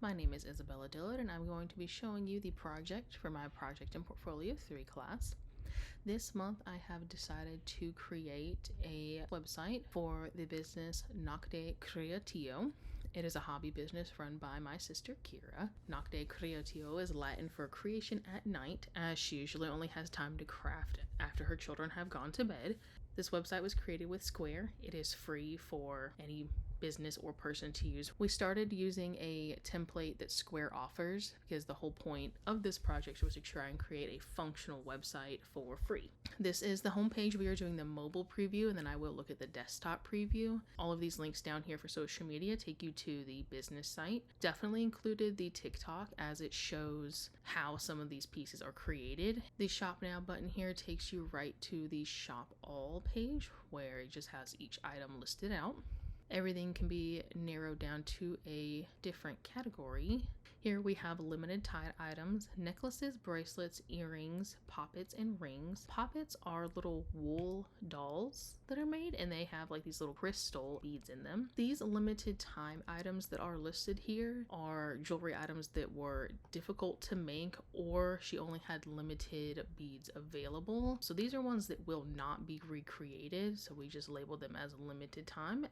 My name is Isabella Dillard, and I'm going to be showing you the project for my Project and Portfolio 3 class. This month, I have decided to create a website for the business Nocte Creatio. It is a hobby business run by my sister Kira. Nocte Creatio is Latin for creation at night, as she usually only has time to craft after her children have gone to bed. This website was created with Square. It is free for any business or person to use. We started using a template that Square offers because the whole point of this project was to try and create a functional website for free. This is the homepage. We are doing the mobile preview, and then I will look at the desktop preview. All of these links down here for social media take you to the business site. Definitely included the TikTok as it shows how some of these pieces are created. The Shop Now button here takes you right to the Shop All page where it just has each item listed out. Everything can be narrowed down to a different category. Here we have limited tied items, necklaces, bracelets, earrings, poppets, and rings. Poppets are little wool dolls that are made, and they have like these little crystal beads in them. These limited time items that are listed here are jewelry items that were difficult to make, or she only had limited beads available. So these are ones that will not be recreated, so we just label them as limited time.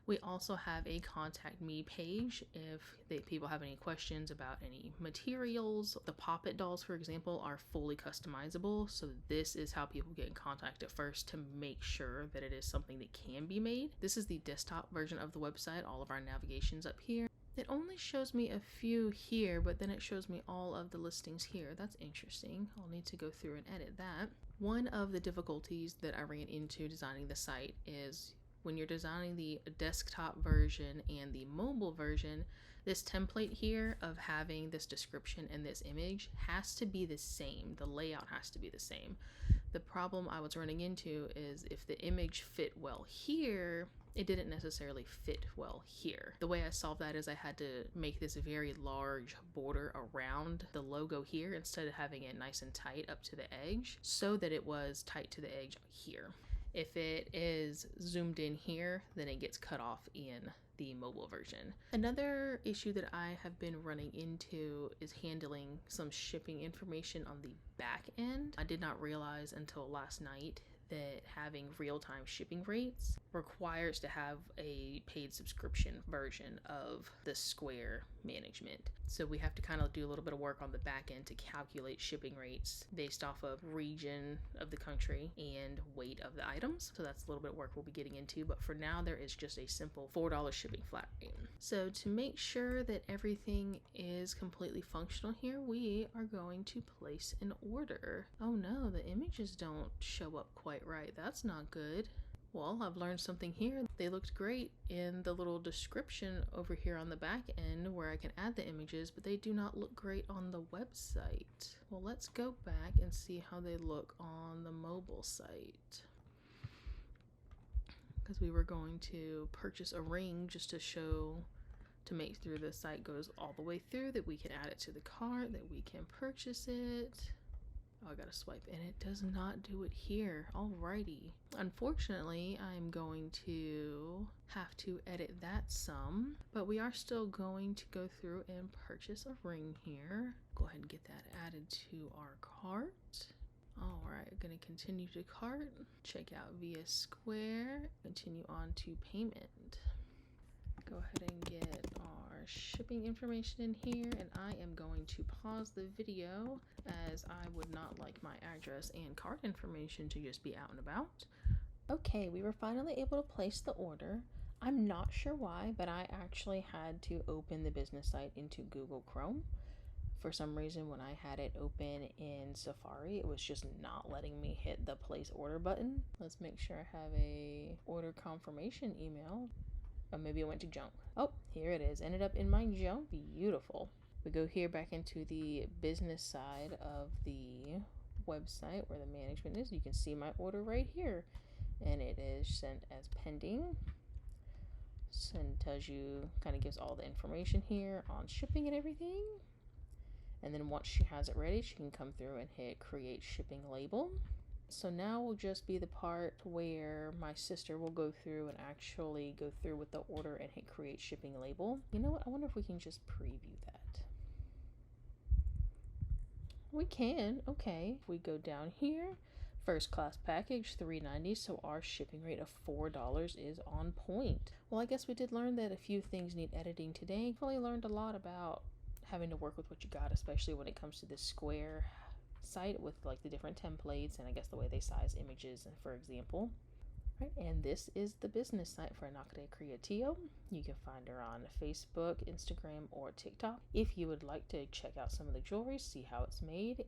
We also have a contact me page if people have any questions about any materials. The poppet dolls, for example, are fully customizable. So this is how people get in contact at first to make sure that it is something that can be made. This is the desktop version of the website. All of our navigation's up here. It only shows me a few here, but then it shows me all of the listings here. That's interesting. I'll need to go through and edit that. One of the difficulties that I ran into designing the site is when you're designing the desktop version and the mobile version, this template here of having this description and this image has to be the same. The layout has to be the same. The problem I was running into is if the image fit well here, it didn't necessarily fit well here. The way I solved that is I had to make this very large border around the logo here instead of having it nice and tight up to the edge so that it was tight to the edge here. If it is zoomed in here, then it gets cut off in the mobile version. Another issue that I have been running into is handling some shipping information on the back end. I did not realize until last night that having real-time shipping rates requires to have a paid subscription version of the Square management. So we have to kind of do a little bit of work on the back end to calculate shipping rates based off of region of the country and weight of the items. So that's a little bit of work we'll be getting into, but for now there is just a simple $4 shipping flat rate. So to make sure that everything is completely functional here, we are going to place an order. Oh no, the images don't show up quite right. That's not good. Well, I've learned something here. They looked great in the little description over here on the back end where I can add the images, but they do not look great on the website. Well, let's go back and see how they look on the mobile site. Because we were going to purchase a ring just to show, to make through the site goes all the way through, that we can add it to the cart, that we can purchase it. Oh, I gotta swipe, and it does not do it here. Alrighty. Unfortunately, I'm going to have to edit that some, but we are still going to go through and purchase a ring here. Go ahead and get that added to our cart. Alright, gonna continue to cart, check out via Square, continue on to payment. Go ahead and get our shipping information in here, and I am going to pause the video as I would not like my address and card information to just be out and about. Okay, we were finally able to place the order. I'm not sure why, but I actually had to open the business site into Google Chrome. For some reason, when I had it open in Safari, it was just not letting me hit the place order button. Let's make sure I have a order confirmation email. Or maybe it went to junk. Oh, here it is. Ended up in my junk. Beautiful. We go here back into the business side of the website where the management is. You can see my order right here. And it is sent as pending. And tells you, kind of gives all the information here on shipping and everything. And then once she has it ready, she can come through and hit create shipping label. So now will just be the part where my sister will go through and actually go through with the order and hit create shipping label. You know what? I wonder if we can just preview that. We can. Okay. We go down here. First class package $3.90, so our shipping rate of $4 is on point. Well, I guess we did learn that a few things need editing today. Really learned a lot about having to work with what you got, especially when it comes to this Square site with like the different templates and I guess the way they size images, for example. Right, and this is the business site for Anakde Creatio. You can find her on Facebook, Instagram, or TikTok. If you would like to check out some of the jewelry, see how it's made,